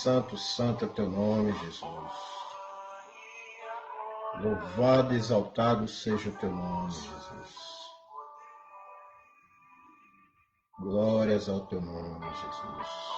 santo, santo é o teu nome, Jesus. Louvado e exaltado seja o teu nome, Jesus. Glórias ao teu nome, Jesus.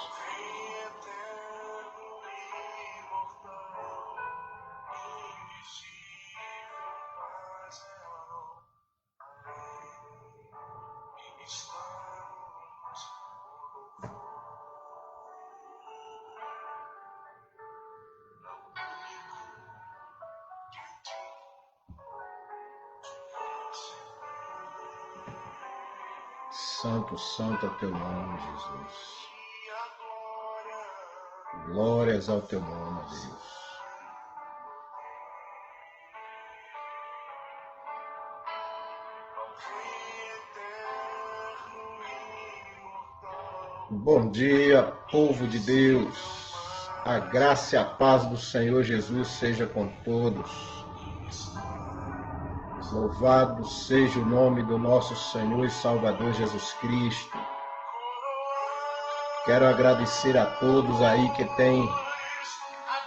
Santo, santo é o teu nome, Jesus. Glórias ao teu nome, Deus. Bom dia, povo de Deus. A graça e a paz do Senhor Jesus seja com todos. Louvado seja o nome do nosso Senhor e Salvador Jesus Cristo. Quero agradecer a todos aí que têm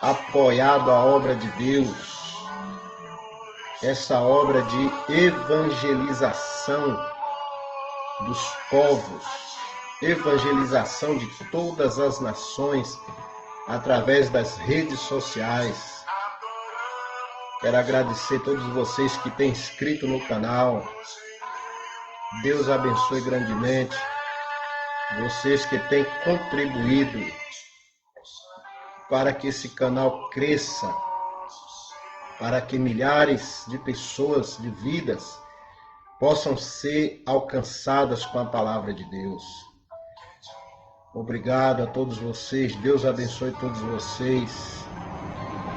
apoiado a obra de Deus, essa obra de evangelização dos povos, evangelização de todas as nações através das redes sociais. Quero agradecer a todos vocês que têm inscrito no canal. Deus abençoe grandemente vocês que têm contribuído para que esse canal cresça, para que milhares de pessoas, de vidas, possam ser alcançadas com a palavra de Deus. Obrigado a todos vocês. Deus abençoe todos vocês.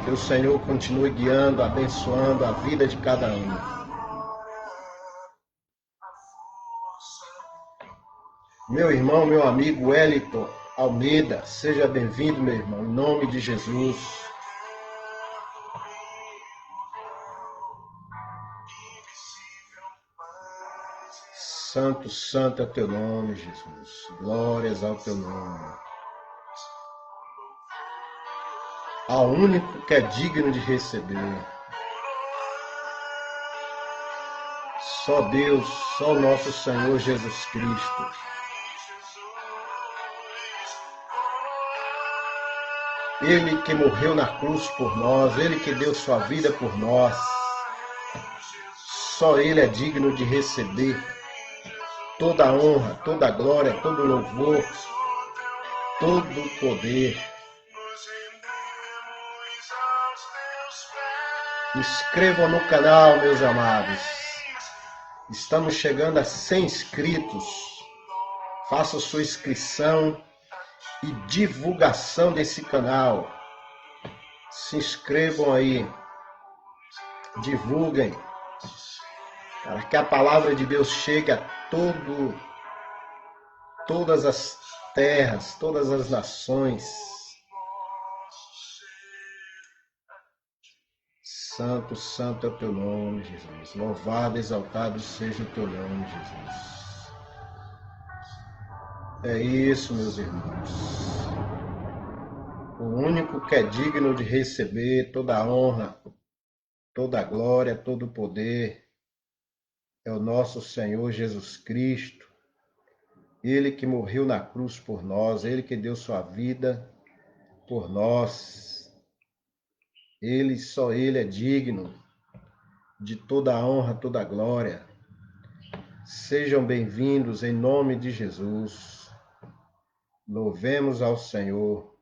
Que o Senhor continue guiando, abençoando a vida de cada um. Meu irmão, meu amigo Wellington Almeida, seja bem-vindo, meu irmão, em nome de Jesus. Santo, santo é o teu nome, Jesus. Glórias ao teu nome. Ao único que é digno de receber. Só Deus, só o nosso Senhor Jesus Cristo. Ele que morreu na cruz por nós, Ele que deu sua vida por nós. Só Ele é digno de receber toda a honra, toda a glória, todo o louvor, todo o poder. Inscrevam no canal, meus amados. Estamos chegando a 100 inscritos. Faça sua inscrição e divulgação desse canal. Se inscrevam aí. Divulguem. Para que a palavra de Deus chegue a todas as terras, todas as nações. Santo, santo é o teu nome, Jesus. Louvado, exaltado seja o teu nome, Jesus. É isso, meus irmãos. O único que é digno de receber toda a honra, toda a glória, todo o poder é o nosso Senhor Jesus Cristo. Ele que morreu na cruz por nós, Ele que deu sua vida por nós. Só Ele é digno de toda a honra, toda a glória. Sejam bem-vindos em nome de Jesus. Louvemos ao Senhor.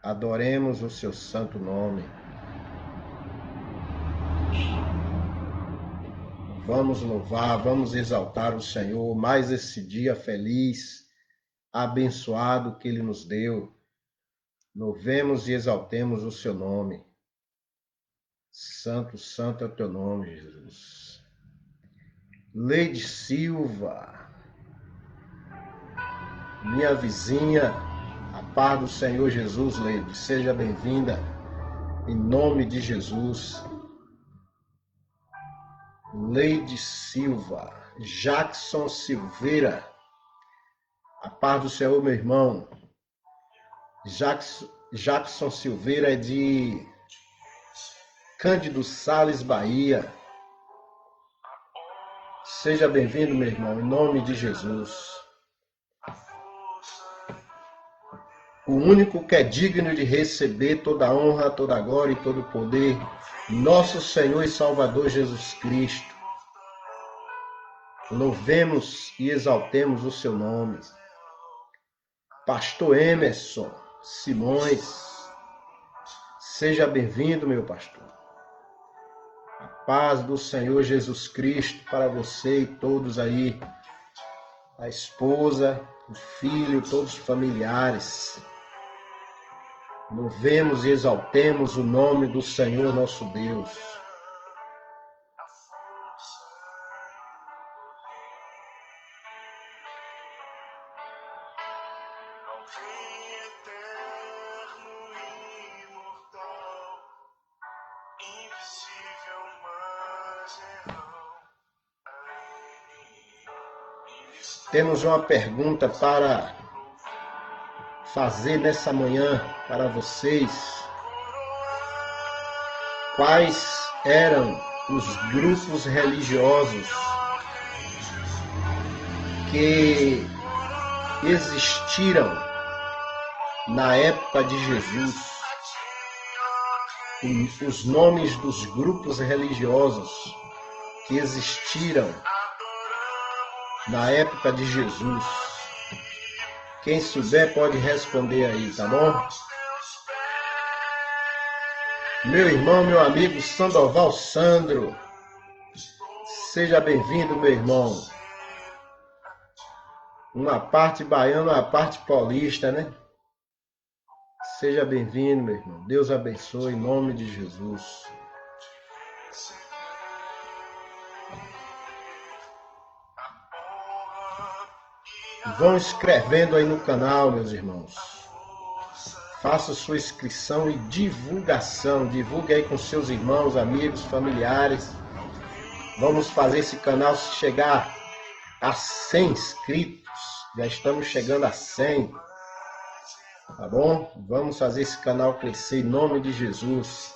Adoremos o seu santo nome. Vamos louvar, vamos exaltar o Senhor mais esse dia feliz, abençoado que Ele nos deu. Louvemos e exaltemos o seu nome. Santo, santo é o teu nome, Jesus. Leide Silva, minha vizinha, a paz do Senhor Jesus, Leide, seja bem-vinda, em nome de Jesus. Leide Silva, Jackson Silveira, a paz do Senhor, meu irmão. Jackson Silveira é de Cândido Sales, Bahia. Seja bem-vindo, meu irmão, em nome de Jesus. O único que é digno de receber toda a honra, toda a glória e todo o poder, nosso Senhor e Salvador Jesus Cristo. Louvemos e exaltemos o seu nome. Pastor Emerson Simões, seja bem-vindo, meu pastor. A paz do Senhor Jesus Cristo para você e todos aí, a esposa, o filho, todos os familiares. Louvemos e exaltemos o nome do Senhor nosso Deus. Temos uma pergunta para fazer nessa manhã para vocês. Quais eram os grupos religiosos que existiram na época de Jesus? Os nomes dos grupos religiosos que existiram na época de Jesus. Quem souber pode responder aí, tá bom? Meu irmão, meu amigo Sandoval Sandro, seja bem-vindo, meu irmão. Uma parte baiana, uma parte paulista, né? Seja bem-vindo, meu irmão. Deus abençoe em nome de Jesus. Vão escrevendo aí no canal, meus irmãos. Faça sua inscrição e divulgação. Divulgue aí com seus irmãos, amigos, familiares. Vamos fazer esse canal chegar a 100 inscritos. Já estamos chegando a 100. Tá bom? Vamos fazer esse canal crescer em nome de Jesus.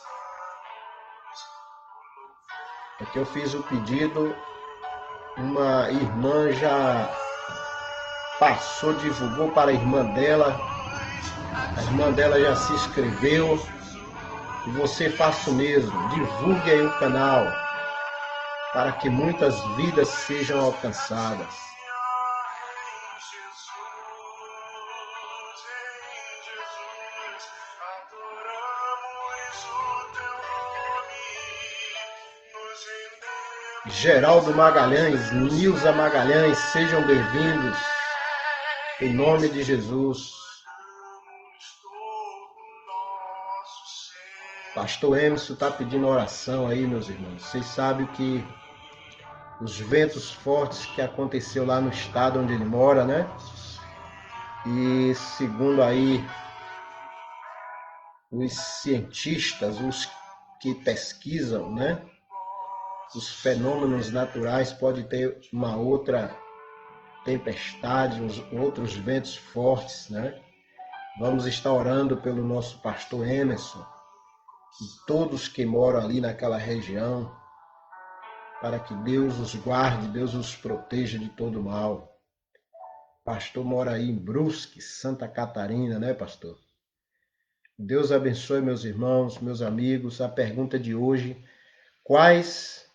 Aqui eu fiz o pedido. Uma irmã já passou, divulgou para a irmã dela. A irmã dela já se inscreveu. E você faça o mesmo. Divulgue aí o canal para que muitas vidas sejam alcançadas. Geraldo Magalhães, Nilza Magalhães, sejam bem-vindos. Em nome de Jesus. Pastor Emerson está pedindo oração aí, meus irmãos. Vocês sabem que os ventos fortes que aconteceu lá no estado onde ele mora, né? E segundo aí os cientistas, os que pesquisam, né? Os fenômenos naturais, pode ter uma outra tempestade, outros ventos fortes, né? Vamos estar orando pelo nosso pastor Emerson e todos que moram ali naquela região, para que Deus os guarde, Deus os proteja de todo mal. O pastor mora aí em Brusque, Santa Catarina, né, pastor? Deus abençoe meus irmãos, meus amigos. A pergunta de hoje: quais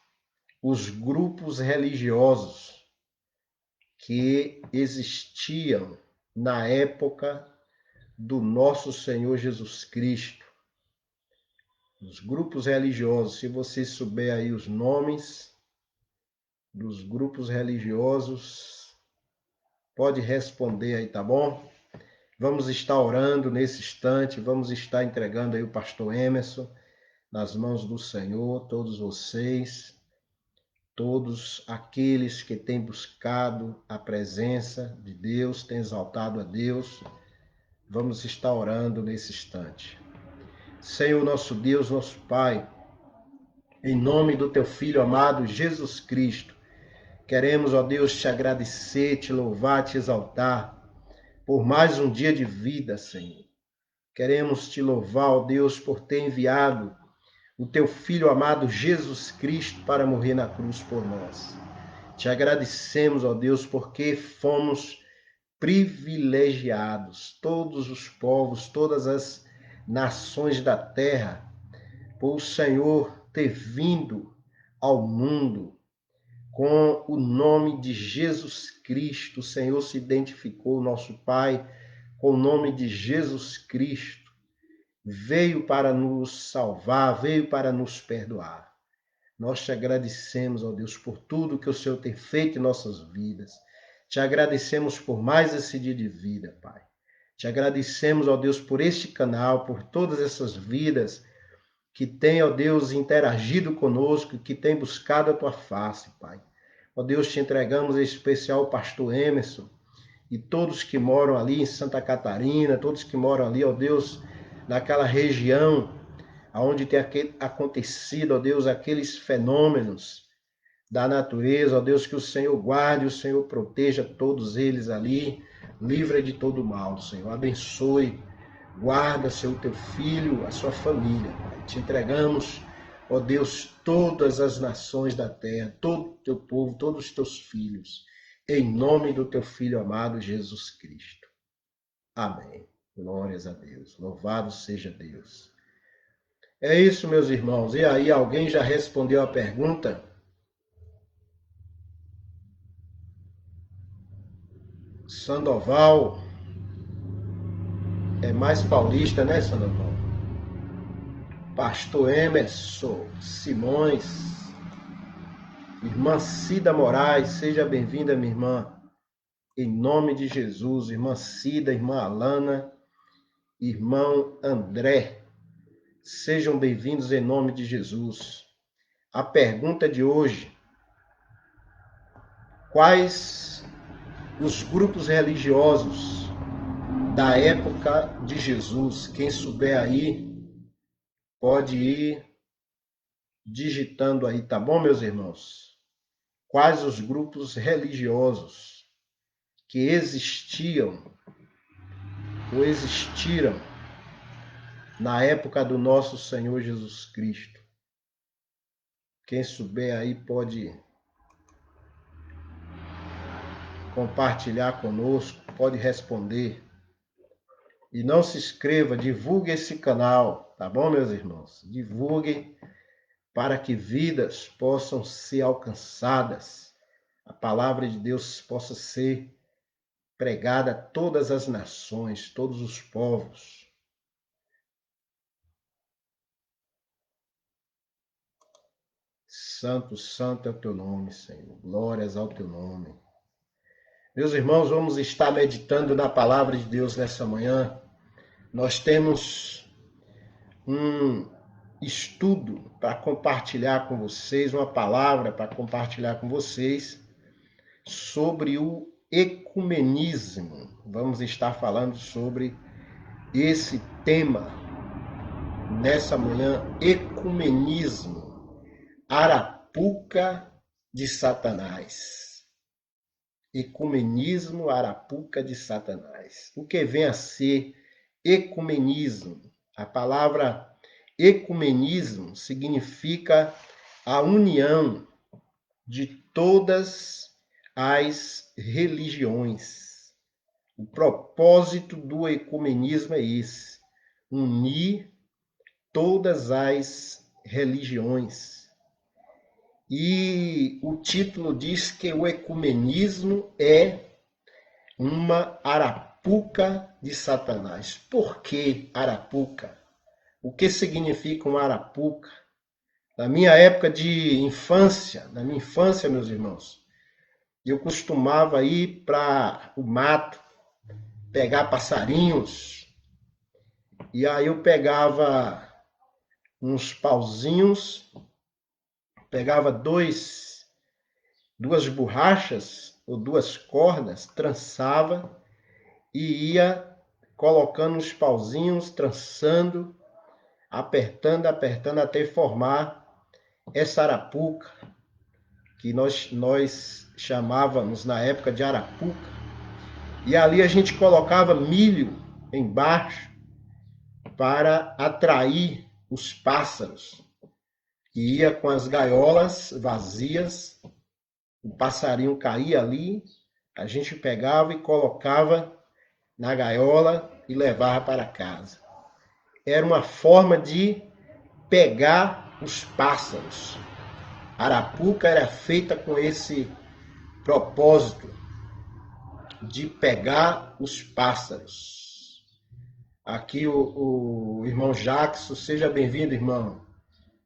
os grupos religiosos que existiam na época do nosso Senhor Jesus Cristo? Os grupos religiosos, se você souber aí os nomes dos grupos religiosos, pode responder aí, tá bom? Vamos estar orando nesse instante, vamos estar entregando aí o pastor Emerson nas mãos do Senhor, todos vocês, todos aqueles que têm buscado a presença de Deus, têm exaltado a Deus, vamos estar orando nesse instante. Senhor nosso Deus, nosso Pai, em nome do Teu Filho amado Jesus Cristo, queremos, ó Deus, te agradecer, te louvar, te exaltar por mais um dia de vida, Senhor. Queremos te louvar, ó Deus, por ter enviado o teu Filho amado Jesus Cristo para morrer na cruz por nós. Te agradecemos, ó Deus, porque fomos privilegiados, todos os povos, todas as nações da terra, por o Senhor ter vindo ao mundo com o nome de Jesus Cristo. O Senhor se identificou, nosso Pai, com o nome de Jesus Cristo. Veio para nos salvar, veio para nos perdoar. Nós te agradecemos, ó Deus, por tudo que o Senhor tem feito em nossas vidas. Te agradecemos por mais esse dia de vida, Pai. Te agradecemos, ó Deus, por este canal, por todas essas vidas que têm, ó Deus, interagido conosco, que têm buscado a tua face, Pai. Ó Deus, te entregamos em especial o pastor Emerson e todos que moram ali em Santa Catarina, todos que moram ali, ó Deus, naquela região onde tem acontecido, ó Deus, aqueles fenômenos da natureza, ó Deus, que o Senhor guarde, o Senhor proteja todos eles ali, livra de todo mal, Senhor. Abençoe, guarda, Senhor, teu filho, a sua família, Pai. Te entregamos, ó Deus, todas as nações da terra, todo o teu povo, todos os teus filhos, em nome do teu Filho amado Jesus Cristo. Amém. Glórias a Deus. Louvado seja Deus. É isso, meus irmãos. E aí, alguém já respondeu a pergunta? Sandoval é mais paulista, né, Sandoval? Pastor Emerson Simões, irmã Cida Moraes, seja bem-vinda, minha irmã. Em nome de Jesus, irmã Cida, irmã Alana, irmão André, sejam bem-vindos em nome de Jesus. A pergunta de hoje: quais os grupos religiosos da época de Jesus? Quem souber aí, pode ir digitando aí, tá bom, meus irmãos? Quais os grupos religiosos que existiam ou existiram na época do nosso Senhor Jesus Cristo? Quem souber aí pode compartilhar conosco, pode responder. E não se inscreva, divulgue esse canal, tá bom, meus irmãos? Divulguem para que vidas possam ser alcançadas, a palavra de Deus possa ser pregada a todas as nações, todos os povos. Santo, santo é o teu nome, Senhor. Glórias ao teu nome. Meus irmãos, vamos estar meditando na palavra de Deus nessa manhã. Nós temos um estudo para compartilhar com vocês, uma palavra para compartilhar com vocês sobre o ecumenismo. Vamos estar falando sobre esse tema nessa manhã, ecumenismo, arapuca de Satanás. Ecumenismo, arapuca de Satanás. O que vem a ser ecumenismo? A palavra ecumenismo significa a união de todas as religiões. O propósito do ecumenismo é esse: unir todas as religiões. E o título diz que o ecumenismo é uma arapuca de Satanás. Por que arapuca? O que significa uma arapuca? Na minha época de infância, meus irmãos, eu costumava ir para o mato, pegar passarinhos, e aí eu pegava uns pauzinhos, pegava duas borrachas ou duas cordas, trançava e ia colocando os pauzinhos, trançando, apertando até formar essa arapuca, que nós chamávamos na época de arapuca. E ali a gente colocava milho embaixo para atrair os pássaros. E ia com as gaiolas vazias, o passarinho caía ali, a gente pegava e colocava na gaiola e levava para casa. Era uma forma de pegar os pássaros. A arapuca era feita com esse propósito de pegar os pássaros. Aqui o irmão Jackson, seja bem-vindo, irmão.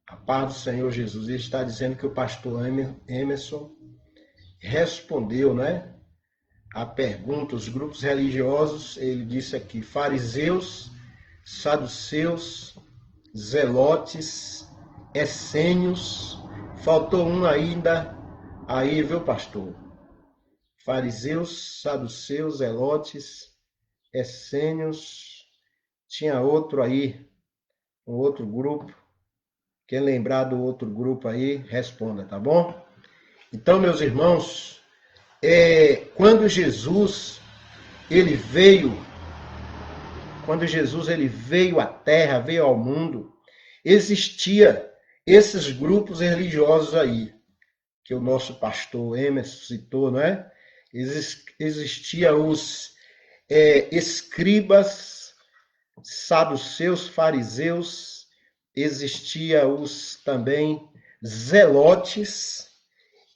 A paz do Senhor Jesus. Ele está dizendo que o pastor Emerson respondeu, né, a pergunta, os grupos religiosos, ele disse aqui, fariseus, saduceus, zelotes, essênios, faltou um ainda aí, viu, pastor? Fariseus, saduceus, zelotes, essênios, tinha outro aí, um outro grupo. Quem lembrar do outro grupo aí, responda, tá bom? Então, meus irmãos, quando Jesus ele veio à Terra, veio ao mundo, existia esses grupos religiosos aí, que o nosso pastor Emerson citou, não é? Existia os escribas, saduceus, fariseus, existia os também zelotes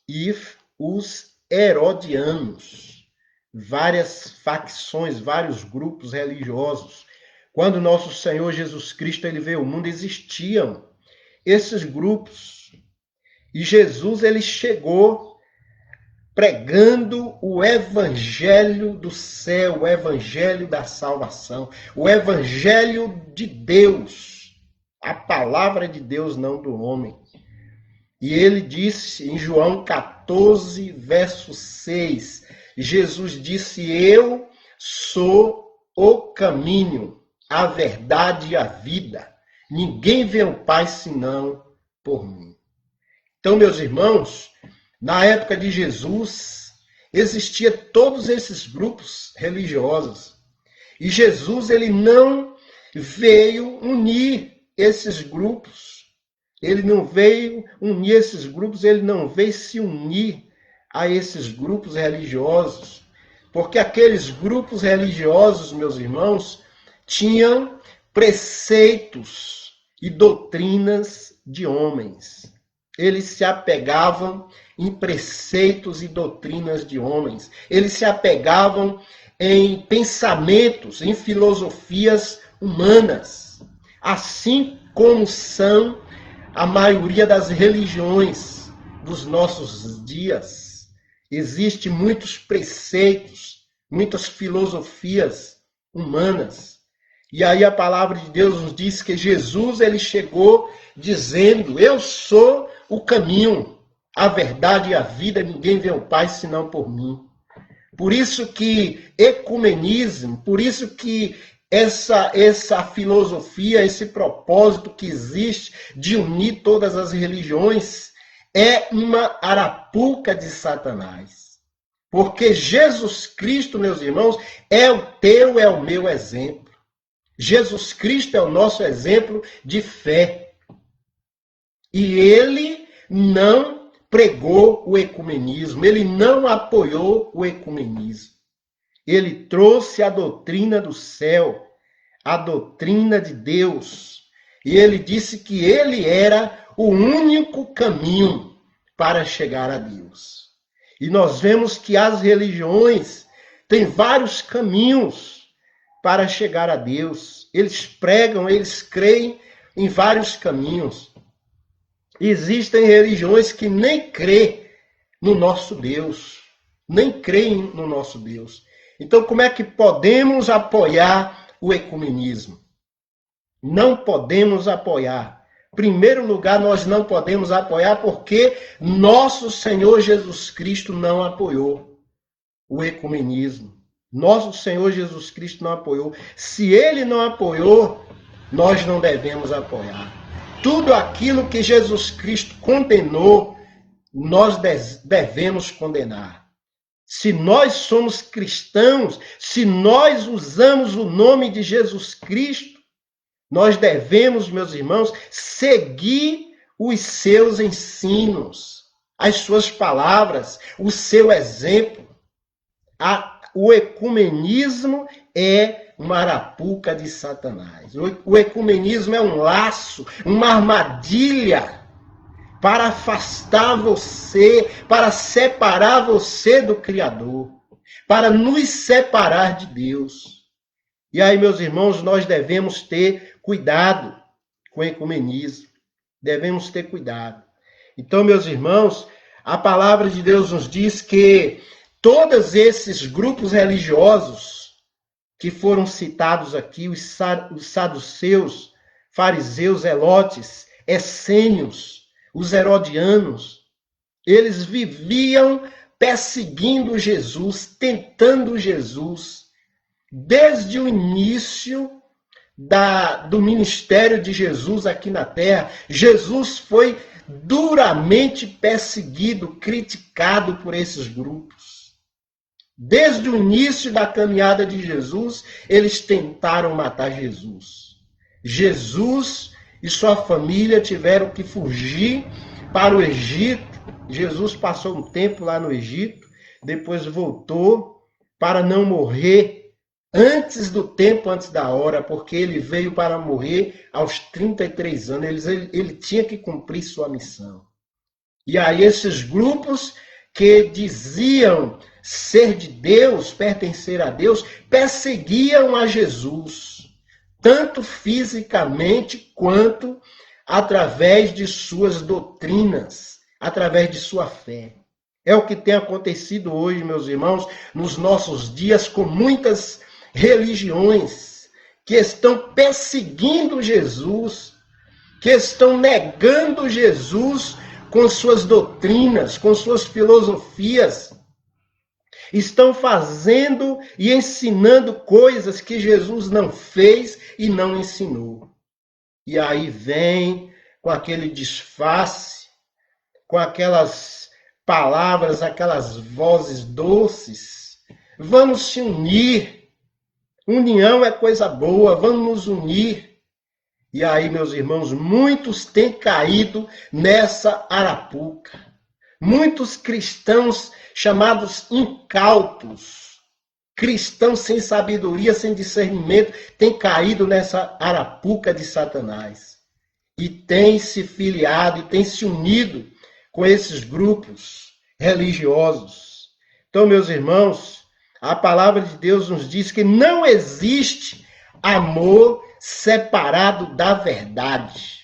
e os herodianos, várias facções, vários grupos religiosos. Quando nosso Senhor Jesus Cristo ele veio ao mundo, existiam esses grupos. E Jesus ele chegou pregando o evangelho do céu, o evangelho da salvação, o evangelho de Deus, a palavra de Deus, não do homem. E ele disse em João 14, verso 6, Jesus disse, eu sou o caminho, a verdade e a vida. Ninguém vê o Pai senão por mim. Então, meus irmãos, na época de Jesus, existia todos esses grupos religiosos. E Jesus ele não veio unir esses grupos. Ele não veio unir esses grupos, ele não veio se unir a esses grupos religiosos. Porque aqueles grupos religiosos, meus irmãos, tinham preceitos e doutrinas de homens. Eles se apegavam em preceitos e doutrinas de homens. Eles se apegavam em pensamentos, em filosofias humanas. Assim como são a maioria das religiões dos nossos dias. Existem muitos preceitos, muitas filosofias humanas. E aí a palavra de Deus nos diz que Jesus ele chegou dizendo, eu sou o caminho, a verdade e a vida, ninguém vê o Pai senão por mim. Por isso que ecumenismo, por isso que essa filosofia, esse propósito que existe de unir todas as religiões é uma arapuca de Satanás. Porque Jesus Cristo, meus irmãos, é o teu, é o meu exemplo. Jesus Cristo é o nosso exemplo de fé. E ele não pregou o ecumenismo, ele não apoiou o ecumenismo. Ele trouxe a doutrina do céu, a doutrina de Deus. E ele disse que ele era o único caminho para chegar a Deus. E nós vemos que as religiões têm vários caminhos para chegar a Deus. Eles pregam, eles creem em vários caminhos. Existem religiões que nem creem no nosso Deus, nem creem no nosso Deus. Então, como é que podemos apoiar o ecumenismo? Não podemos apoiar. Em primeiro lugar, nós não podemos apoiar porque nosso Senhor Jesus Cristo não apoiou o ecumenismo. Nosso Senhor Jesus Cristo não apoiou. Se ele não apoiou, nós não devemos apoiar. Tudo aquilo que Jesus Cristo condenou, nós devemos condenar. Se nós somos cristãos, se nós usamos o nome de Jesus Cristo, Nós devemos, meus irmãos, seguir os seus ensinos, as suas palavras, o seu exemplo. O ecumenismo é uma arapuca de Satanás. O ecumenismo é um laço, uma armadilha para afastar você, para separar você do Criador, para nos separar de Deus. E aí, meus irmãos, nós devemos ter cuidado com o ecumenismo. Devemos ter cuidado. Então, meus irmãos, a palavra de Deus nos diz que todos esses grupos religiosos que foram citados aqui, os saduceus, fariseus, zelotes, essênios, os herodianos, eles viviam perseguindo Jesus, tentando Jesus, desde o início do ministério de Jesus aqui na terra. Jesus foi duramente perseguido, criticado por esses grupos. Desde o início da caminhada de Jesus, eles tentaram matar Jesus. Jesus e sua família tiveram que fugir para o Egito. Jesus passou um tempo lá no Egito, depois voltou para não morrer antes do tempo, antes da hora, porque ele veio para morrer aos 33 anos. Ele tinha que cumprir sua missão. E aí esses grupos que diziam ser de Deus, pertencer a Deus, perseguiam a Jesus, tanto fisicamente quanto através de suas doutrinas, através de sua fé. É o que tem acontecido hoje, meus irmãos, nos nossos dias, com muitas religiões que estão perseguindo Jesus, que estão negando Jesus com suas doutrinas, com suas filosofias, estão fazendo e ensinando coisas que Jesus não fez e não ensinou. E aí vem com aquele disfarce, com aquelas palavras, aquelas vozes doces. Vamos se unir. União é coisa boa, vamos nos unir. E aí, meus irmãos, muitos têm caído nessa arapuca. Muitos cristãos chamados incautos, cristãos sem sabedoria, sem discernimento, têm caído nessa arapuca de Satanás. E têm se filiado, e têm se unido com esses grupos religiosos. Então, meus irmãos, a palavra de Deus nos diz que não existe amor separado da verdade.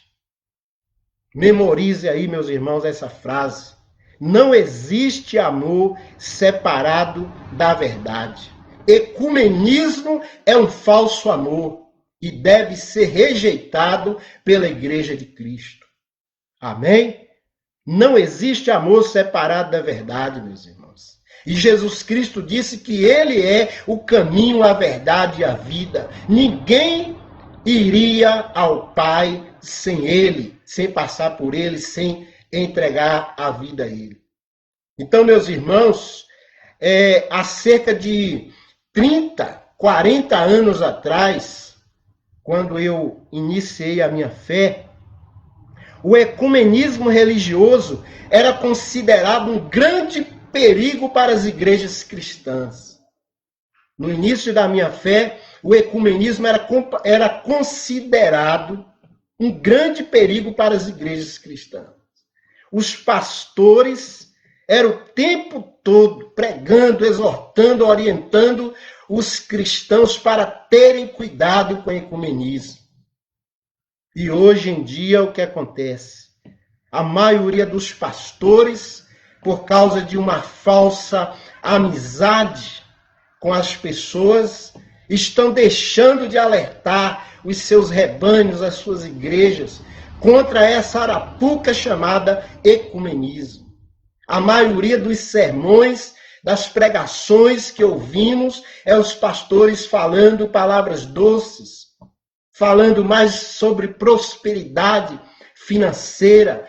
Memorize aí, meus irmãos, essa frase. Não existe amor separado da verdade. Ecumenismo é um falso amor e deve ser rejeitado pela Igreja de Cristo. Amém? Não existe amor separado da verdade, meus irmãos. E Jesus Cristo disse que Ele é o caminho, a verdade e a vida. Ninguém iria ao Pai sem Ele, sem passar por Ele, sem entregar a vida a Ele. Então, meus irmãos, há cerca de 30, 40 anos atrás, quando eu iniciei a minha fé, o ecumenismo religioso era considerado um grande perigo para as igrejas cristãs. No início da minha fé, o ecumenismo era considerado um grande perigo para as igrejas cristãs. Os pastores eram o tempo todo pregando, exortando, orientando os cristãos para terem cuidado com o ecumenismo. E hoje em dia o que acontece? A maioria dos pastores, por causa de uma falsa amizade com as pessoas, estão deixando de alertar os seus rebanhos, as suas igrejas, contra essa arapuca chamada ecumenismo. A maioria dos sermões, das pregações que ouvimos, é os pastores falando palavras doces, falando mais sobre prosperidade financeira,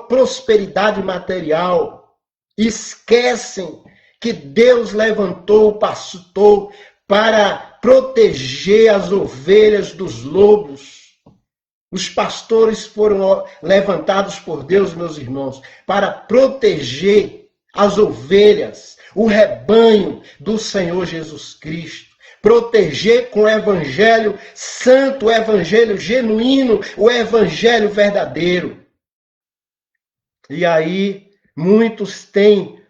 prosperidade material. Esquecem que Deus levantou o pastor para proteger as ovelhas dos lobos. Os pastores foram levantados por Deus, meus irmãos, para proteger as ovelhas, o rebanho do Senhor Jesus Cristo. Proteger com o evangelho santo, o evangelho genuíno, o evangelho verdadeiro. E aí, muitos têm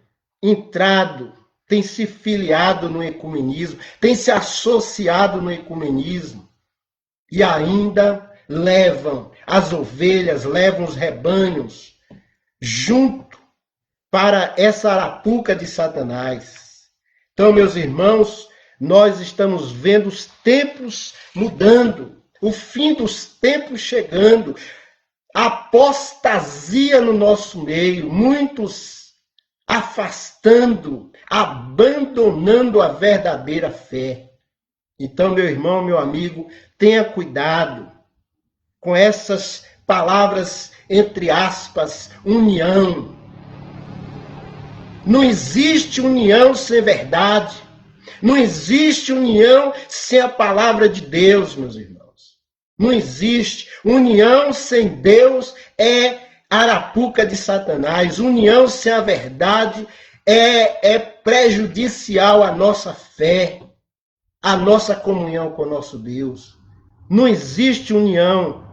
entrado, têm se filiado no ecumenismo, têm se associado no ecumenismo e ainda levam as ovelhas, levam os rebanhos junto para essa arapuca de Satanás. Então, meus irmãos, nós estamos vendo os tempos mudando, o fim dos tempos chegando, apostasia no nosso meio, muitos afastando, abandonando a verdadeira fé. Então, meu irmão, meu amigo, tenha cuidado com essas palavras, entre aspas, união. Não existe união sem verdade. Não existe união sem a palavra de Deus, meus irmãos. Não existe. União sem Deus é arapuca de Satanás. União sem a verdade é prejudicial à nossa fé, à nossa comunhão com o nosso Deus. Não existe união.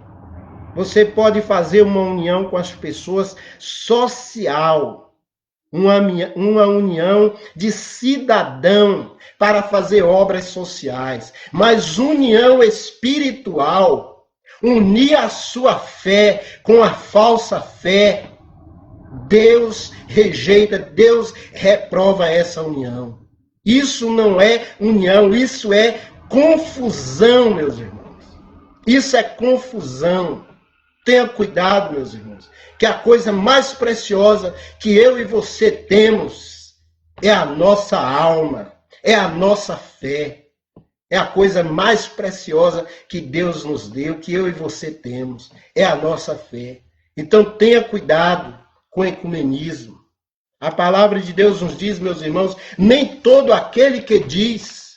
Você pode fazer uma união com as pessoas social, uma união de cidadão para fazer obras sociais, mas união espiritual, unir a sua fé com a falsa fé, Deus rejeita, Deus reprova essa união. Isso não é união, isso é confusão, meus irmãos. Isso é confusão. Tenha cuidado, meus irmãos, que a coisa mais preciosa que eu e você temos é a nossa alma, é a nossa fé. É a coisa mais preciosa que Deus nos deu, que eu e você temos, é a nossa fé. Então tenha cuidado com o ecumenismo. A palavra de Deus nos diz, meus irmãos, nem todo aquele que diz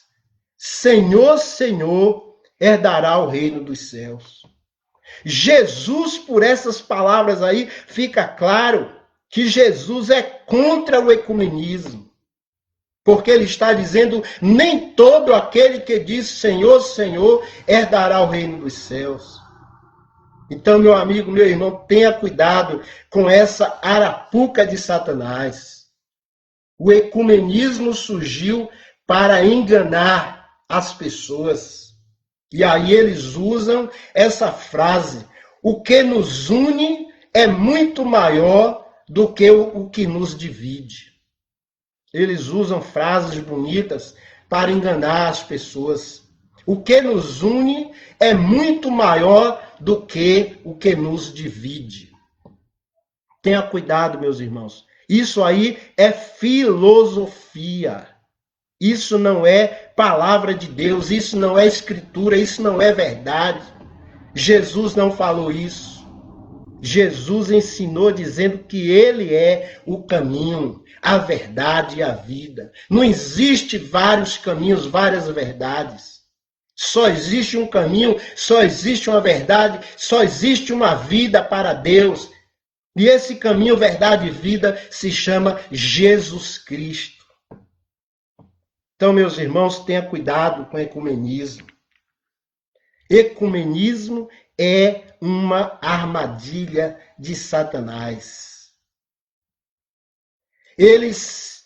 Senhor, Senhor, herdará o reino dos céus. Jesus, por essas palavras aí, fica claro que Jesus é contra o ecumenismo. Porque ele está dizendo, nem todo aquele que diz Senhor, Senhor, herdará o reino dos céus. Então, meu amigo, meu irmão, tenha cuidado com essa arapuca de Satanás. O ecumenismo surgiu para enganar as pessoas. E aí eles usam essa frase, o que nos une é muito maior do que o que nos divide. Eles usam frases bonitas para enganar as pessoas. O que nos une é muito maior do que o que nos divide. Tenha cuidado, meus irmãos. Isso aí é filosofia. Isso não é palavra de Deus, isso não é escritura, isso não é verdade. Jesus não falou isso. Jesus ensinou dizendo que ele é o caminho, a verdade e a vida. Não existe vários caminhos, várias verdades. Só existe um caminho, só existe uma verdade, só existe uma vida para Deus. E esse caminho, verdade e vida se chama Jesus Cristo. Então, meus irmãos, tenha cuidado com o ecumenismo. Ecumenismo é uma armadilha de Satanás. Eles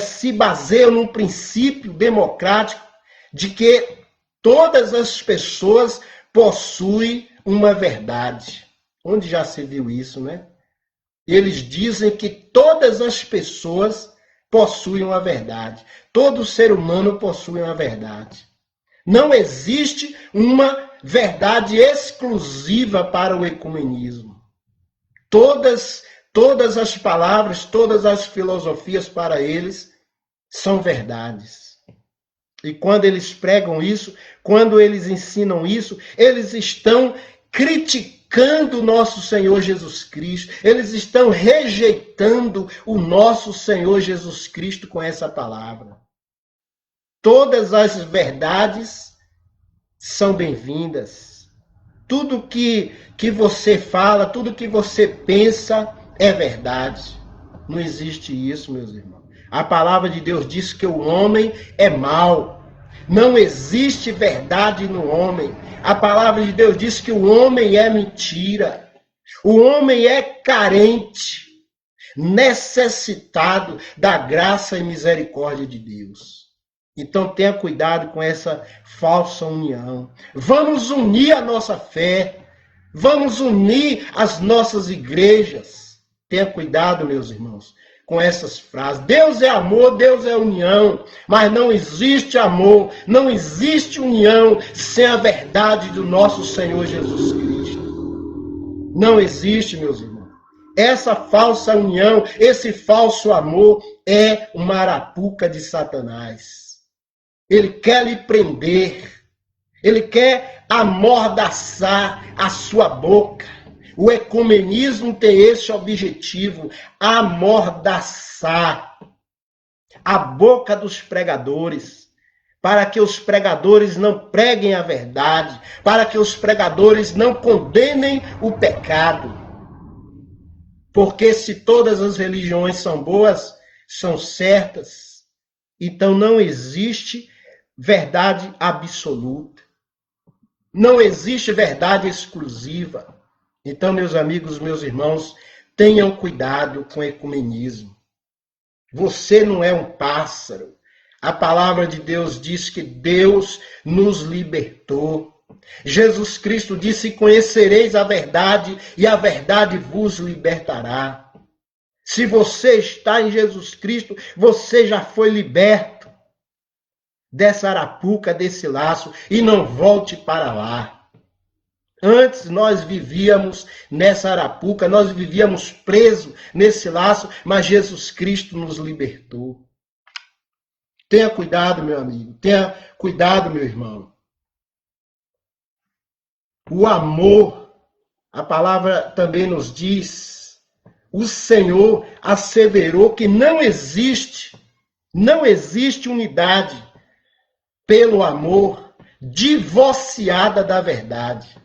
se baseiam num princípio democrático de que todas as pessoas possuem uma verdade. Onde já se viu isso, né? Eles dizem que todas as pessoas possuem uma verdade. Todo ser humano possui uma verdade. Não existe uma verdade exclusiva para o ecumenismo. Todas as palavras, todas as filosofias para eles são verdades. E quando eles pregam isso, quando eles ensinam isso, eles estão criticando o nosso Senhor Jesus Cristo. Eles estão rejeitando o nosso Senhor Jesus Cristo com essa palavra. Todas as verdades são bem-vindas. Tudo que você fala, tudo que você pensa é verdade. Não existe isso, meus irmãos. A palavra de Deus diz que o homem é mau. Não existe verdade no homem. A palavra de Deus diz que o homem é mentira. O homem é carente, necessitado da graça e misericórdia de Deus. Então tenha cuidado com essa falsa união. Vamos unir a nossa fé. Vamos unir as nossas igrejas. Tenha cuidado, meus irmãos, com essas frases. Deus é amor, Deus é união, mas não existe amor, não existe união sem a verdade do nosso Senhor Jesus Cristo. Não existe, meus irmãos. Essa falsa união, esse falso amor é uma arapuca de Satanás. Ele quer lhe prender, ele quer amordaçar a sua boca. O ecumenismo tem esse objetivo, amordaçar a boca dos pregadores, para que os pregadores não preguem a verdade, para que os pregadores não condenem o pecado. Porque se todas as religiões são boas, são certas, então não existe verdade absoluta. Não existe verdade exclusiva. Então, meus amigos, meus irmãos, tenham cuidado com o ecumenismo. Você não é um pássaro. A palavra de Deus diz que Deus nos libertou. Jesus Cristo disse: conhecereis a verdade e a verdade vos libertará. Se você está em Jesus Cristo, você já foi liberto dessa arapuca, desse laço, e não volte para lá. Antes nós vivíamos nessa arapuca, nós vivíamos presos nesse laço, mas Jesus Cristo nos libertou. Tenha cuidado, meu amigo, tenha cuidado, meu irmão. O amor, a palavra também nos diz, o Senhor asseverou que não existe unidade pelo amor, divorciada da verdade.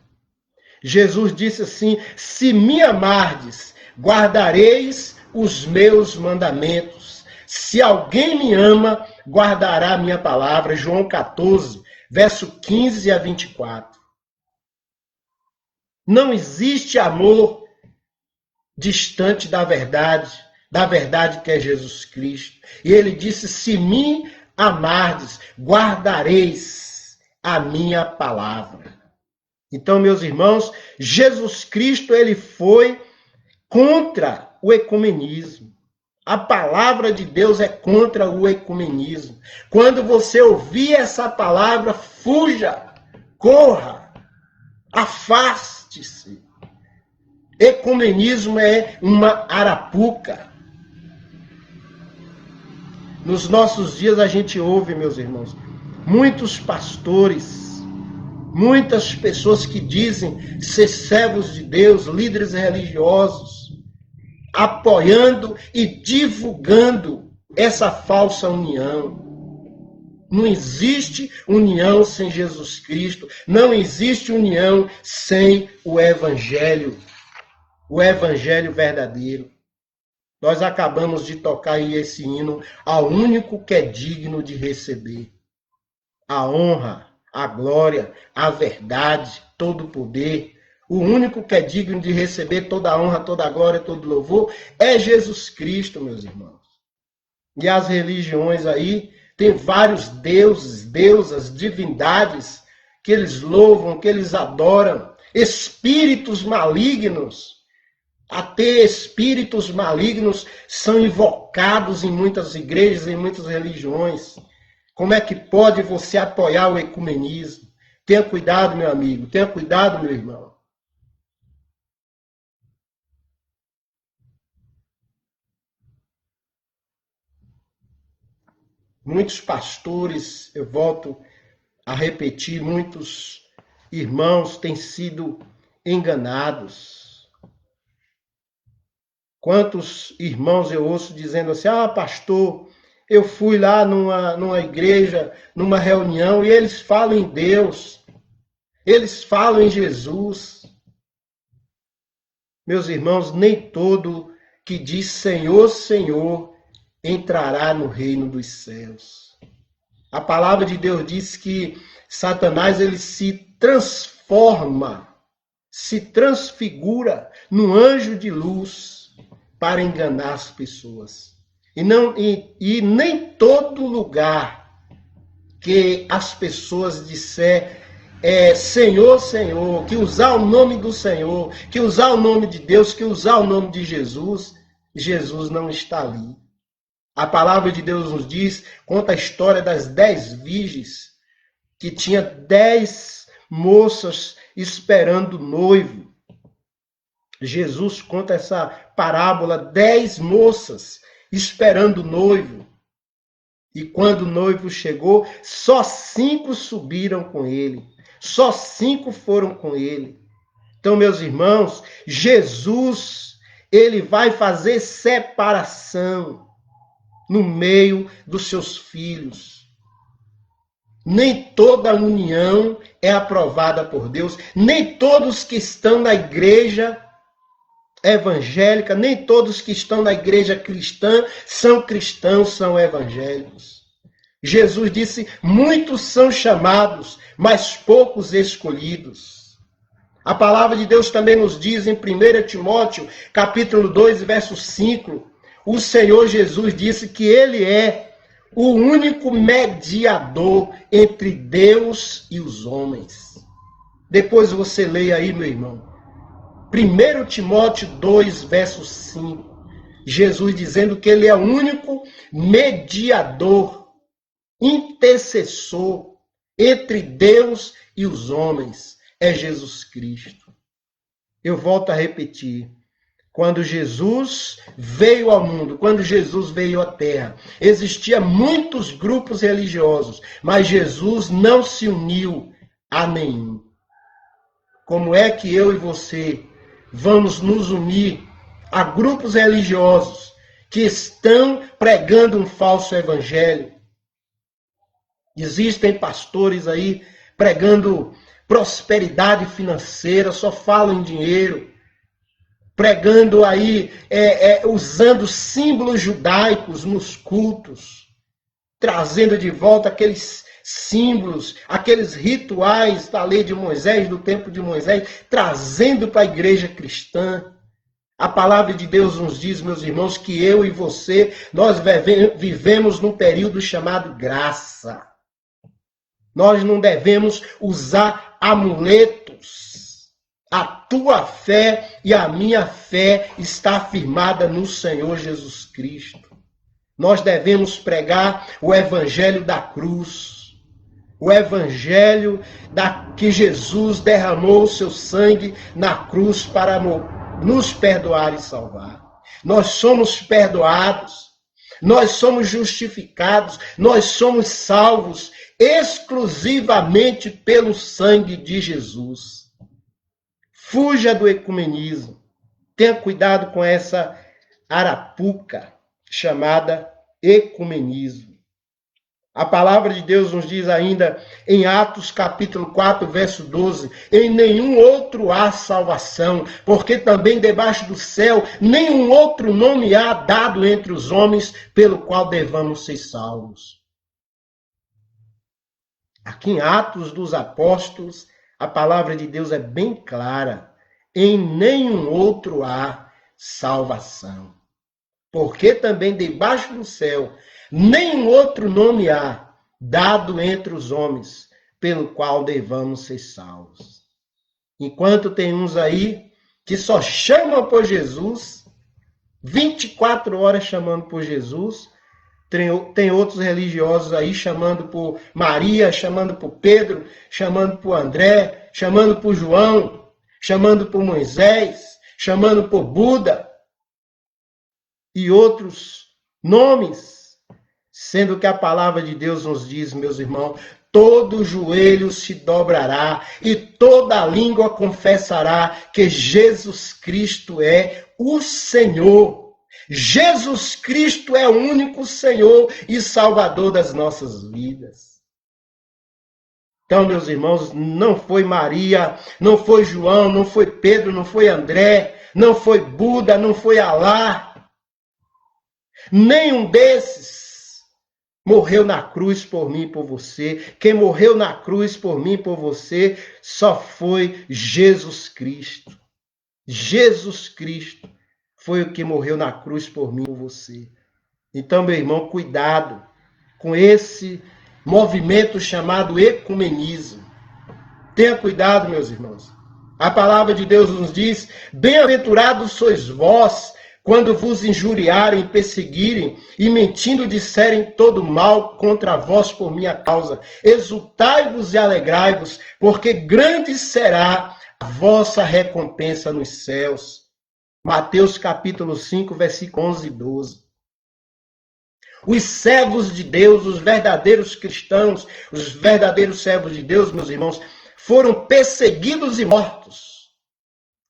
Jesus disse assim: se me amardes, guardareis os meus mandamentos. Se alguém me ama, guardará a minha palavra. João 14, verso 15 a 24. Não existe amor distante da verdade que é Jesus Cristo. E ele disse: se me amardes, guardareis a minha palavra. Então, meus irmãos, Jesus Cristo, ele foi contra o ecumenismo. A palavra de Deus é contra o ecumenismo. Quando você ouvir essa palavra, fuja, corra, afaste-se. Ecumenismo é uma arapuca. Nos nossos dias a gente ouve, meus irmãos, muitos pastores, muitas pessoas que dizem ser servos de Deus, líderes religiosos, apoiando e divulgando essa falsa união. Não existe união sem Jesus Cristo, não existe união sem o Evangelho verdadeiro. Nós acabamos de tocar aí esse hino ao único que é digno de receber a honra, a glória, a verdade, todo o poder. O único que é digno de receber toda a honra, toda a glória, todo o louvor é Jesus Cristo, meus irmãos. E as religiões aí tem vários deuses, deusas, divindades que eles louvam, que eles adoram, espíritos malignos. Até espíritos malignos são invocados em muitas igrejas, em muitas religiões. Como é que pode você apoiar o ecumenismo? Tenha cuidado, meu amigo. Tenha cuidado, meu irmão. Muitos pastores, eu volto a repetir, muitos irmãos têm sido enganados. Quantos irmãos eu ouço dizendo assim: ah, pastor, eu fui lá numa igreja, numa reunião, e eles falam em Deus. Eles falam em Jesus. Meus irmãos, nem todo que diz Senhor, Senhor, entrará no reino dos céus. A palavra de Deus diz que Satanás ele se transforma, se transfigura num anjo de luz para enganar as pessoas. E nem todo lugar que as pessoas disser Senhor, Senhor, que usar o nome do Senhor, que usar o nome de Deus, que usar o nome de Jesus, Jesus não está ali. A palavra de Deus nos diz, conta a história das 10 virgens, que tinha 10 moças esperando o noivo. Jesus conta essa parábola, 10 moças esperando o noivo. E quando o noivo chegou, só 5 subiram com ele. Só 5 foram com ele. Então, meus irmãos, Jesus, ele vai fazer separação no meio dos seus filhos. Nem toda união é aprovada por Deus. Nem todos que estão na igreja evangélica, nem todos que estão na igreja cristã são cristãos, são evangélicos. Jesus disse, muitos são chamados, mas poucos escolhidos. A palavra de Deus também nos diz em 1 Timóteo, capítulo 2, verso 5, o Senhor Jesus disse que ele é o único mediador entre Deus e os homens. Depois você leia aí, meu irmão. 1 Timóteo 2, verso 5. Jesus dizendo que ele é o único mediador, intercessor entre Deus e os homens. É Jesus Cristo. Eu volto a repetir. Quando Jesus veio ao mundo, quando Jesus veio à terra, existiam muitos grupos religiosos, mas Jesus não se uniu a nenhum. Como é que eu e você vamos nos unir a grupos religiosos que estão pregando um falso evangelho? Existem pastores aí pregando prosperidade financeira, só falam em dinheiro, pregando aí, usando símbolos judaicos nos cultos, trazendo de volta aqueles símbolos, aqueles rituais da lei de Moisés, do tempo de Moisés, trazendo para a igreja cristã. A palavra de Deus nos diz, meus irmãos, que eu e você, nós vivemos num período chamado graça. Nós não devemos usar amuletos. A tua fé e a minha fé está firmada no Senhor Jesus Cristo. Nós devemos pregar o evangelho da cruz. O evangelho que Jesus derramou o seu sangue na cruz para nos perdoar e salvar. Nós somos perdoados. Nós somos justificados. Nós somos salvos exclusivamente pelo sangue de Jesus. Fuja do ecumenismo. Tenha cuidado com essa arapuca chamada ecumenismo. A palavra de Deus nos diz ainda em Atos capítulo 4, verso 12, em nenhum outro há salvação, porque também debaixo do céu nenhum outro nome há dado entre os homens pelo qual devamos ser salvos. Aqui em Atos dos Apóstolos, a palavra de Deus é bem clara. Em nenhum outro há salvação. Porque também debaixo do céu nenhum outro nome há dado entre os homens pelo qual devamos ser salvos. Enquanto tem uns aí que só chamam por Jesus, 24 horas chamando por Jesus, tem outros religiosos aí chamando por Maria, chamando por Pedro, chamando por André, chamando por João, chamando por Moisés, chamando por Buda e outros nomes, sendo que a palavra de Deus nos diz, meus irmãos, todo joelho se dobrará e toda língua confessará que Jesus Cristo é o Senhor. Jesus Cristo é o único Senhor e Salvador das nossas vidas. Então, meus irmãos, não foi Maria, não foi João, não foi Pedro, não foi André, não foi Buda, não foi Alá. Nenhum desses morreu na cruz por mim e por você. Quem morreu na cruz por mim e por você só foi Jesus Cristo. Jesus Cristo foi o que morreu na cruz por mim e por você. Então, meu irmão, cuidado com esse movimento chamado ecumenismo. Tenha cuidado, meus irmãos. A palavra de Deus nos diz: bem-aventurados sois vós, quando vos injuriarem, perseguirem e mentindo disserem todo mal contra vós por minha causa. Exultai-vos e alegrai-vos, porque grande será a vossa recompensa nos céus. Mateus capítulo 5, versículo 11 e 12. Os servos de Deus, os verdadeiros cristãos, os verdadeiros servos de Deus, meus irmãos, foram perseguidos e mortos.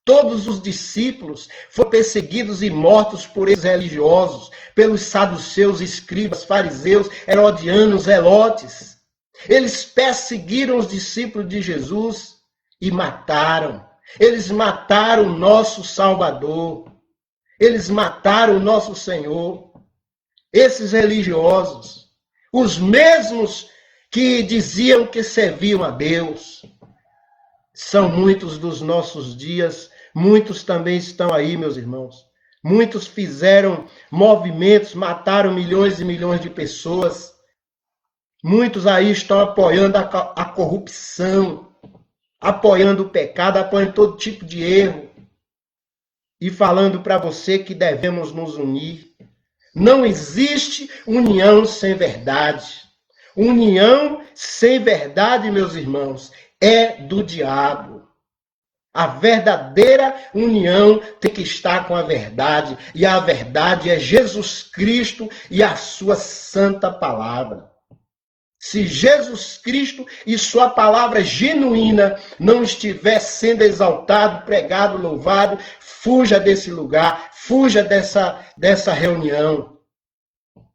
Todos os discípulos foram perseguidos e mortos por esses religiosos, pelos saduceus, escribas, fariseus, herodianos, zelotes. Eles perseguiram os discípulos de Jesus e mataram. Eles mataram o nosso Salvador. Eles mataram o nosso Senhor. Esses religiosos, os mesmos que diziam que serviam a Deus, são muitos dos nossos dias, muitos também estão aí, meus irmãos. Muitos fizeram movimentos, mataram milhões e milhões de pessoas. Muitos aí estão apoiando a corrupção, apoiando o pecado, apoiando todo tipo de erro. E falando para você que devemos nos unir. Não existe união sem verdade. União sem verdade, meus irmãos, é do diabo. A verdadeira união tem que estar com a verdade. E a verdade é Jesus Cristo e a sua santa palavra. Se Jesus Cristo e sua palavra genuína não estiver sendo exaltado, pregado, louvado, fuja desse lugar, fuja dessa reunião.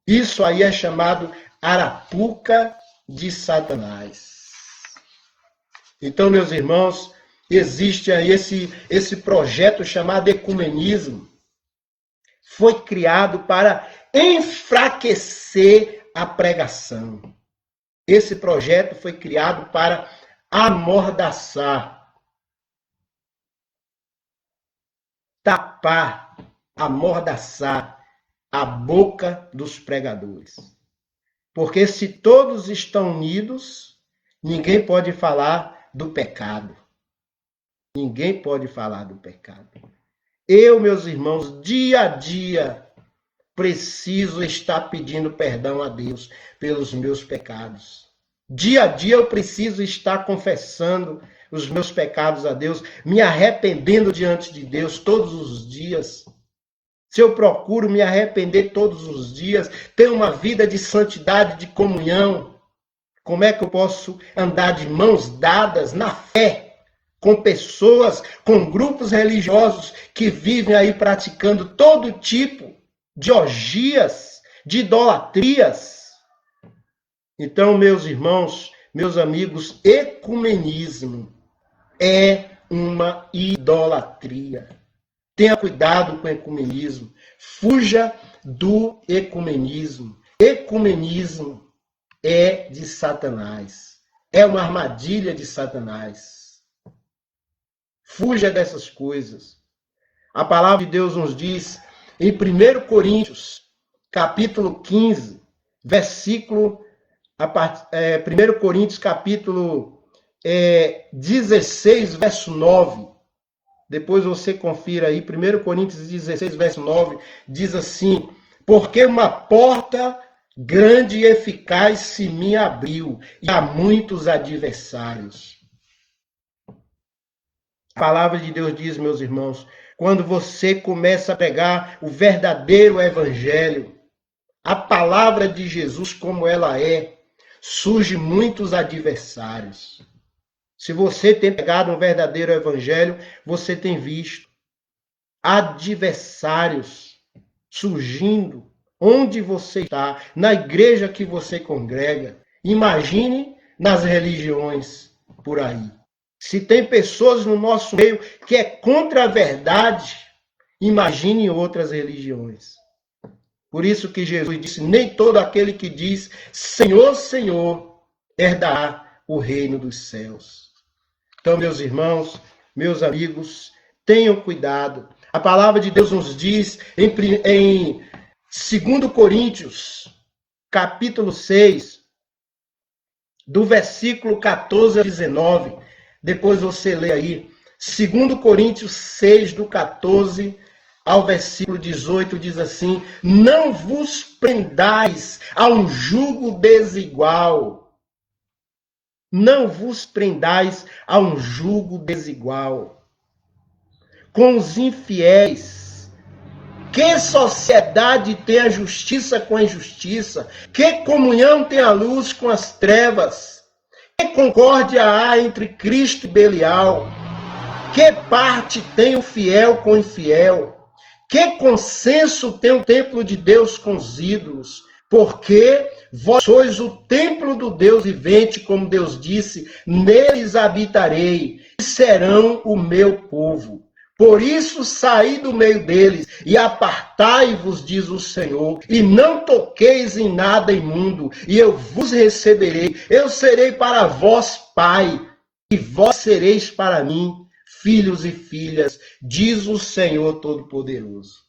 Isso aí é chamado arapuca de Satanás. Então, meus irmãos, existe aí esse projeto chamado ecumenismo. Foi criado para enfraquecer a pregação. Esse projeto foi criado para amordaçar, tapar, amordaçar a boca dos pregadores. Porque se todos estão unidos, ninguém pode falar do pecado. Ninguém pode falar do pecado. Eu, meus irmãos, dia a dia, preciso estar pedindo perdão a Deus pelos meus pecados. Dia a dia eu preciso estar confessando os meus pecados a Deus, me arrependendo diante de Deus todos os dias. Se eu procuro me arrepender todos os dias, ter uma vida de santidade, de comunhão, como é que eu posso andar de mãos dadas na fé com pessoas, com grupos religiosos que vivem aí praticando todo tipo de orgias, de idolatrias? Então, meus irmãos, meus amigos, ecumenismo é uma idolatria. Tenha cuidado com o ecumenismo. Fuja do ecumenismo. Ecumenismo é de Satanás. É uma armadilha de Satanás. Fuja dessas coisas. A palavra de Deus nos diz em 1 Coríntios, capítulo 15, versículo 1 Coríntios, capítulo 16, verso 9. Depois você confira aí, 1 Coríntios 16, verso 9, diz assim: porque uma porta grande e eficaz se me abriu, e há muitos adversários. A palavra de Deus diz, meus irmãos, quando você começa a pregar o verdadeiro evangelho, a palavra de Jesus como ela é, surgem muitos adversários. Se você tem pregado um verdadeiro evangelho, você tem visto adversários surgindo onde você está, na igreja que você congrega. Imagine nas religiões por aí. Se tem pessoas no nosso meio que é contra a verdade, imagine outras religiões. Por isso que Jesus disse, nem todo aquele que diz Senhor, Senhor, herdará o reino dos céus. Então, meus irmãos, meus amigos, tenham cuidado. A palavra de Deus nos diz em 2 Coríntios, capítulo 6, do versículo 14 a 19. Depois você lê aí. 2 Coríntios 6, do 14 ao versículo 18, diz assim: não vos prendais a um jugo desigual. Não vos prendais a um jugo desigual com os infiéis. Que sociedade tem a justiça com a injustiça? Que comunhão tem a luz com as trevas? Que concórdia há entre Cristo e Belial? Que parte tem o fiel com o infiel? Que consenso tem o templo de Deus com os ídolos? Porque vós sois o templo do Deus vivente, como Deus disse, neles habitarei, e serão o meu povo. Por isso saí do meio deles, e apartai-vos, diz o Senhor, e não toqueis em nada imundo, e eu vos receberei. Eu serei para vós pai, e vós sereis para mim filhos e filhas, diz o Senhor Todo-Poderoso.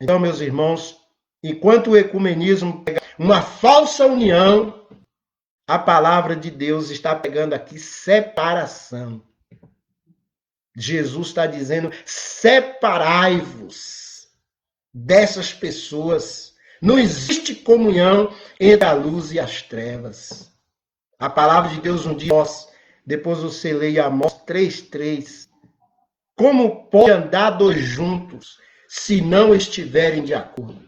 Então, meus irmãos, enquanto o ecumenismo pega uma falsa união, a palavra de Deus está pegando aqui separação. Jesus está dizendo, separai-vos dessas pessoas. Não existe comunhão entre a luz e as trevas. A palavra de Deus nos diz, depois você leia Amós 3:3. Como pode andar dois juntos se não estiverem de acordo?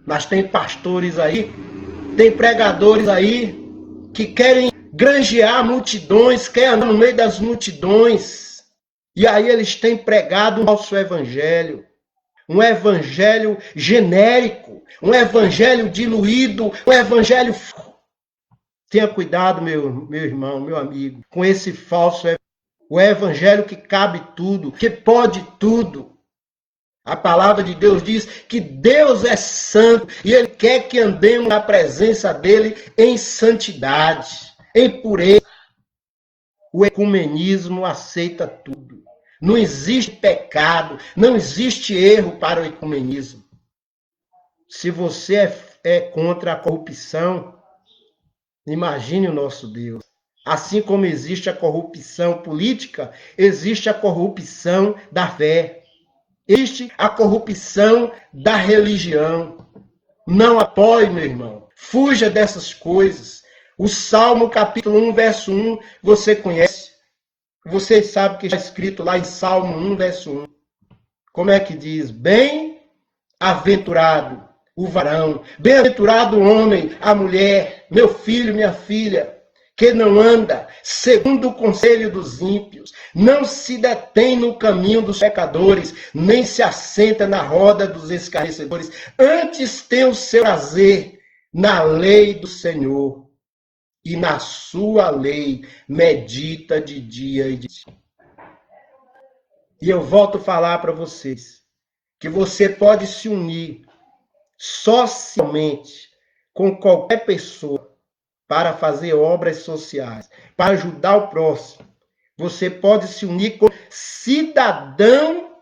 Mas tem pastores aí, tem pregadores aí que querem granjear multidões, querem andar no meio das multidões. E aí eles têm pregado um falso evangelho. Um evangelho genérico, um evangelho diluído, um evangelho... Tenha cuidado, meu irmão, meu amigo, com esse falso evangelho. O evangelho que cabe tudo, que pode tudo. A palavra de Deus diz que Deus é santo e Ele quer que andemos na presença dEle em santidade, em pureza. O ecumenismo aceita tudo. Não existe pecado, não existe erro para o ecumenismo. Se você é contra a corrupção, imagine o nosso Deus. Assim como existe a corrupção política, existe a corrupção da fé. Existe a corrupção da religião. Não apoie, meu irmão. Fuja dessas coisas. O Salmo capítulo 1, verso 1, você conhece. Você sabe que está escrito lá em Salmo 1, verso 1. Como é que diz? Bem-aventurado o varão, bem-aventurado o homem, a mulher, meu filho, minha filha, que não anda segundo o conselho dos ímpios, não se detém no caminho dos pecadores, nem se assenta na roda dos escarnecedores, antes tem o seu prazer na lei do Senhor, e na sua lei medita de dia e de noite. E eu volto a falar para vocês, que você pode se unir socialmente com qualquer pessoa para fazer obras sociais, para ajudar o próximo. Você pode se unir com cidadão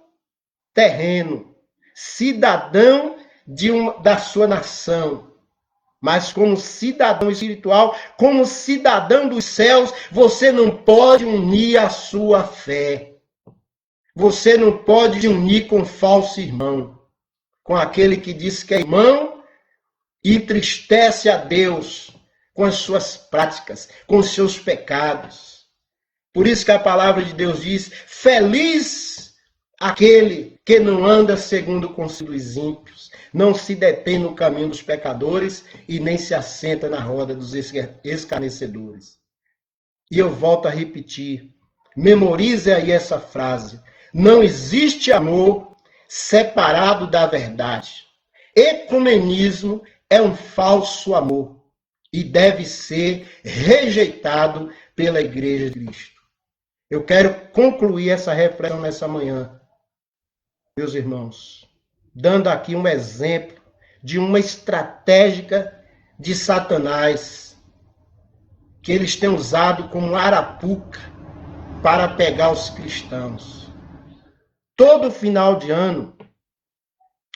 terreno, cidadão da sua nação, mas como cidadão espiritual, como cidadão dos céus, você não pode unir a sua fé. Você não pode se unir com falso irmão, com aquele que diz que é irmão e entristece a Deus com as suas práticas, com os seus pecados. Por isso que a palavra de Deus diz, feliz aquele que não anda segundo o conselho dos ímpios, não se detém no caminho dos pecadores e nem se assenta na roda dos escarnecedores. E eu volto a repetir, memorize aí essa frase, não existe amor separado da verdade. Ecumenismo é um falso amor. e deve ser rejeitado pela Igreja de Cristo. Eu quero concluir essa reflexão nessa manhã, meus irmãos, dando aqui um exemplo de uma estratégia de Satanás que eles têm usado como arapuca para pegar os cristãos. Todo final de ano,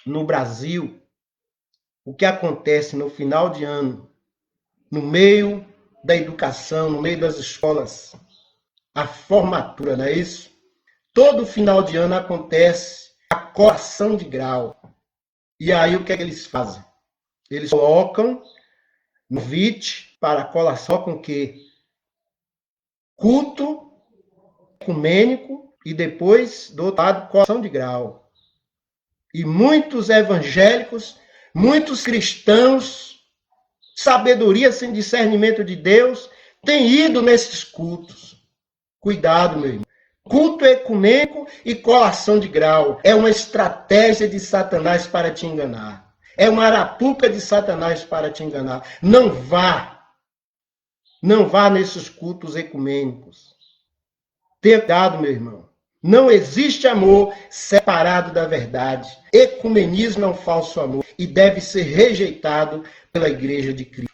no Brasil, o que acontece no final de ano, no meio da educação, no meio das escolas, a formatura, não é isso? Todo final de ano acontece a colação de grau. E aí o que é que eles fazem? Eles colocam no VIT para colação com que culto ecumênico e depois, do outro lado, colação de grau. E muitos evangélicos, muitos cristãos, sabedoria sem discernimento de Deus, têm ido nesses cultos. Cuidado, meu irmão. Culto ecumênico e colação de grau é uma estratégia de Satanás para te enganar. É uma arapuca de Satanás para te enganar. Não vá nesses cultos ecumênicos. Tenha cuidado, meu irmão. Não existe amor separado da verdade. Ecumenismo é um falso amor e deve ser rejeitado pela Igreja de Cristo.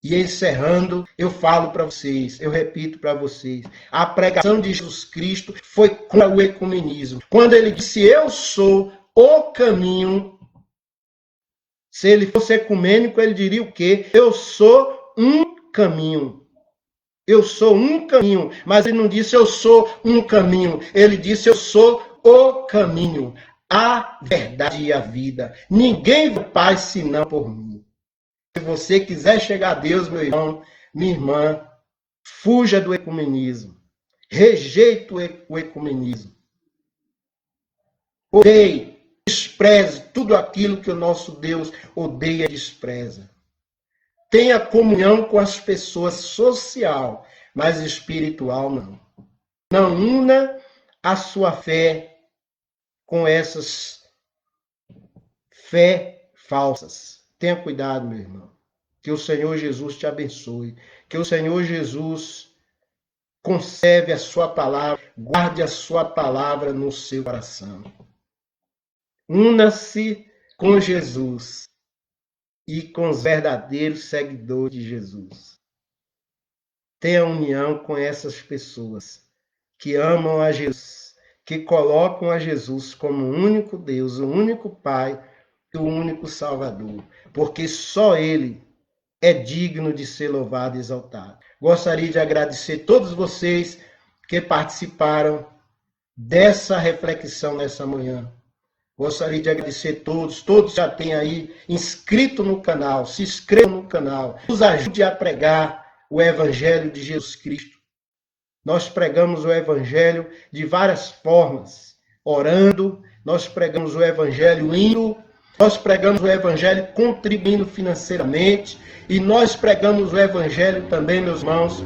E encerrando, eu falo para vocês, eu repito para vocês, a pregação de Jesus Cristo foi contra o ecumenismo. Quando ele disse, eu sou o caminho, se ele fosse ecumênico, ele diria o quê? Eu sou um caminho. Eu sou um caminho. Mas ele não disse, eu sou um caminho. Ele disse, eu sou o caminho, a verdade e a vida. Ninguém vai Pai senão por mim. Se você quiser chegar a Deus, meu irmão, minha irmã, fuja do ecumenismo. Rejeite o ecumenismo. Odeie, despreze tudo aquilo que o nosso Deus odeia e despreza. Tenha comunhão com as pessoas social, mas espiritual não. Não una a sua fé com essas fé falsas. Tenha cuidado, meu irmão. Que o Senhor Jesus te abençoe. Que o Senhor Jesus conserve a sua palavra, guarde a sua palavra no seu coração. Una-se com Jesus e com os verdadeiros seguidores de Jesus. Tenha união com essas pessoas que amam a Jesus, que colocam a Jesus como o único Deus, o único Pai e o único Salvador, porque só Ele é digno de ser louvado e exaltado. Gostaria de agradecer a todos vocês que participaram dessa reflexão nessa manhã. Gostaria de agradecer a todos já têm aí inscrito no canal, se inscrevam no canal, nos ajude a pregar o Evangelho de Jesus Cristo. Nós pregamos o Evangelho de várias formas, orando, nós pregamos o Evangelho indo, nós pregamos o Evangelho contribuindo financeiramente e nós pregamos o Evangelho também, meus irmãos,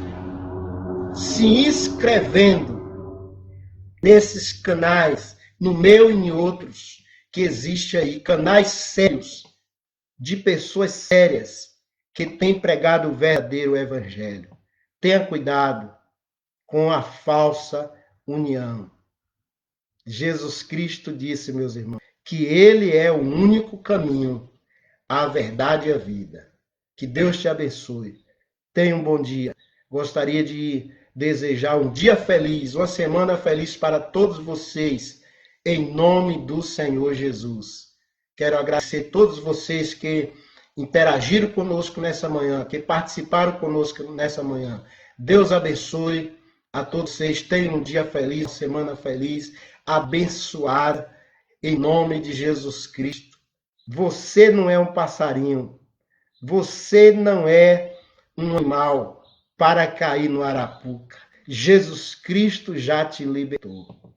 se inscrevendo nesses canais, no meu e em outros, que existe aí, canais sérios, de pessoas sérias, que têm pregado o verdadeiro Evangelho. Tenha cuidado com a falsa união. Jesus Cristo disse, meus irmãos, que Ele é o único caminho, a verdade e a vida. Que Deus te abençoe. Tenha um bom dia. Gostaria de desejar um dia feliz, uma semana feliz para todos vocês, em nome do Senhor Jesus. Quero agradecer a todos vocês que interagiram conosco nessa manhã, que participaram conosco nessa manhã. Deus abençoe a todos vocês. Tenham um dia feliz, uma semana feliz, abençoada, em nome de Jesus Cristo. Você não é um passarinho. Você não é um animal para cair no arapuca. Jesus Cristo já te libertou.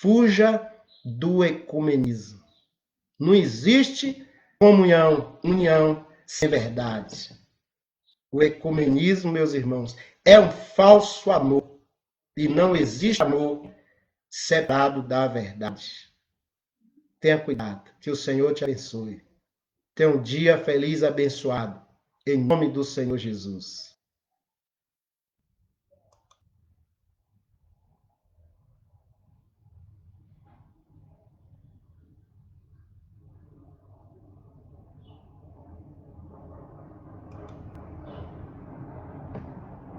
Fuja do ecumenismo. Não existe comunhão, união sem verdade. O ecumenismo, meus irmãos, é um falso amor. E não existe amor separado da verdade. Tenha cuidado. Que o Senhor te abençoe. Tenha um dia feliz, abençoado. em nome do Senhor Jesus.